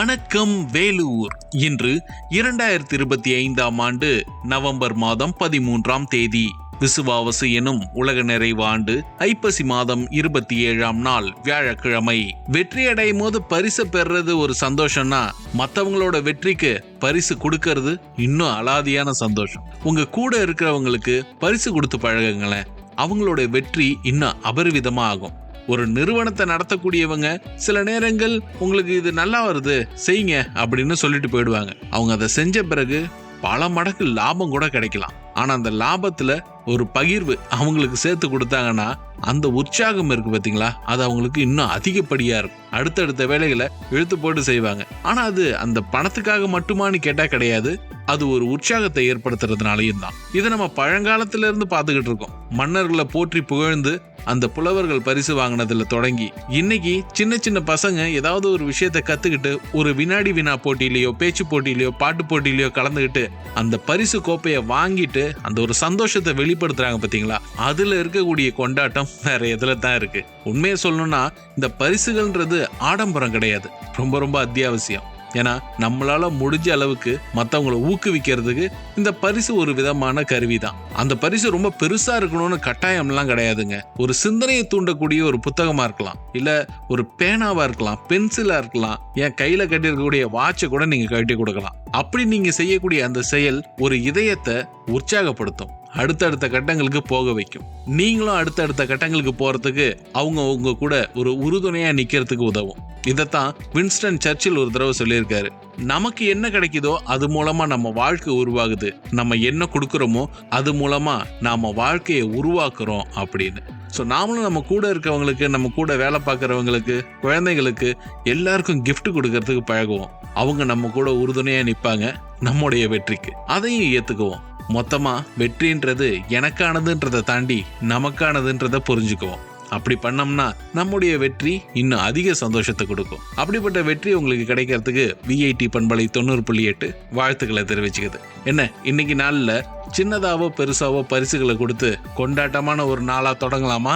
வணக்கம் வேலூர். இன்று 2025 நவம்பர் மாதம் 13 விசுவாவசு எனும் உலக நிறைவு ஆண்டு ஐப்பசி மாதம் 27 வியாழக்கிழமை. வெற்றி அடையும் போது பரிசு பெறது ஒரு சந்தோஷம்னா, மற்றவங்களோட வெற்றிக்கு பரிசு கொடுக்கறது இன்னும் அலாதியான சந்தோஷம். உங்க கூட இருக்கிறவங்களுக்கு பரிசு கொடுத்து பழகுங்களேன், அவங்களோட வெற்றி இன்னும் அபரிவிதமா ஆகும். ஒரு நிறுவனத்தை நடத்தக்கூடியவங்க சில நேரங்கள் உங்களுக்கு இது நல்லா வருது செய்யுங்க அப்படின்னு சொல்லிட்டு போயிடுவாங்க. அவங்க அதை செஞ்ச பிறகு பல மடங்கு லாபம் கூட கிடைக்கலாம். ஆனா அந்த லாபத்துல ஒரு பகிர்வு அவங்களுக்கு சேர்த்து கொடுத்தாங்கன்னா அந்த உற்சாகம் இருக்கு பாத்தீங்களா, அது அவங்களுக்கு இன்னும் அதிகப்படியா இருக்கும். அடுத்தடுத்த வேலைகளை இழுத்து போட்டு செய்வாங்க. ஆனா அது அந்த பணத்துக்காக மட்டுமான்னு கேட்டா கிடையாது, அது ஒரு உற்சாகத்தை ஏற்படுத்துறதுனாலையும் தான். இதை நம்ம பழங்காலத்துல இருந்து பார்த்துக்கிட்டு இருக்கோம். மன்னர்களை போற்றி புகழ்ந்து அந்த புலவர்கள் பரிசு வாங்கினதுல தொடங்கி இன்னைக்கு சின்ன சின்ன பசங்க ஏதாவது ஒரு விஷயத்த கத்துக்கிட்டு ஒரு வினாடி வினா போட்டியிலையோ பேச்சு போட்டியிலையோ பாட்டு போட்டியிலையோ கலந்துக்கிட்டு அந்த பரிசு கோப்பையை வாங்கிட்டு அந்த ஒரு சந்தோஷத்தை வெளிப்படுத்துறாங்க பாத்தீங்களா, அதுல இருக்கக்கூடிய கொண்டாட்டம் வேற எதுல தான் இருக்கு. உண்மையை சொல்லணும்னா இந்த பரிசுகள்ன்றது ஆடம்பரம் கிடையாது, ரொம்ப ரொம்ப அத்தியாவசியம். ஏன்னா நம்மளால முடிஞ்ச அளவுக்கு மற்றவங்களை ஊக்குவிக்கிறதுக்கு இந்த பரிசு ஒரு விதமான கருவி தான். அந்த பரிசு ரொம்ப பெருசா இருக்கணும்னு கட்டாயம்லாம் கிடையாதுங்க. ஒரு சிந்தனையை தூண்டக்கூடிய ஒரு புத்தகமா இருக்கலாம், இல்ல ஒரு பேனாவா இருக்கலாம், பென்சிலா இருக்கலாம், என் கையில கட்டி இருக்கக்கூடிய வாட்சை கூட நீங்க கட்டி கொடுக்கலாம். அப்படி நீங்க செய்யக்கூடிய அந்த செயல் ஒரு இதயத்தை உற்சாகப்படுத்தும், அடுத்தடுத்த கட்டங்களுக்கு போக வைக்கும். நீங்களும் அடுத்தடுத்த கட்டங்களுக்கு போறதுக்கு அவங்க உங்க கூட ஒரு உறுதுணையா நிக்கிறதுக்கு உதவும். இதைத்தான் வின்ஸ்டன் சர்ச்சில் ஒரு தடவை சொல்லியிருக்காரு, நமக்கு என்ன கிடைக்குதோ அது மூலமா நம்ம வாழ்க்கை உருவாகுது, நம்ம என்ன கொடுக்குறோமோ அது மூலமா நாம வாழ்க்கையை உருவாக்குறோம் அப்படின்னு. ஸோ நாமளும் நம்ம கூட இருக்கவங்களுக்கு, நம்ம கூட வேலை பார்க்குறவங்களுக்கு, குழந்தைகளுக்கு எல்லாருக்கும் gift கொடுக்கறதுக்கு பழகுவோம். அவங்க நம்ம கூட உறுதுணையா நிற்பாங்க நம்முடைய வெற்றிக்கு. அதையும் ஏற்றுக்குவோம். மொத்தமா வெற்றின்றது எனக்கானதுன்றதை தாண்டி நமக்கானதுன்றதை புரிஞ்சுக்குவோம். அப்படி பண்ணோம்னா நம்முடைய வெற்றி இன்னும் அதிக சந்தோஷத்தை கொடுக்கும். அப்படிப்பட்ட வெற்றி உங்களுக்கு கிடைக்கிறதுக்கு VIT பண்பலை 90.8 வாழ்த்துக்களை தெரிவிச்சுக்குது. என்ன, இன்னைக்கு நாள்ல சின்னதாவோ பெருசாவோ பரிசுகளை கொடுத்து கொண்டாட்டமான ஒரு நாளா தொடங்கலாமா?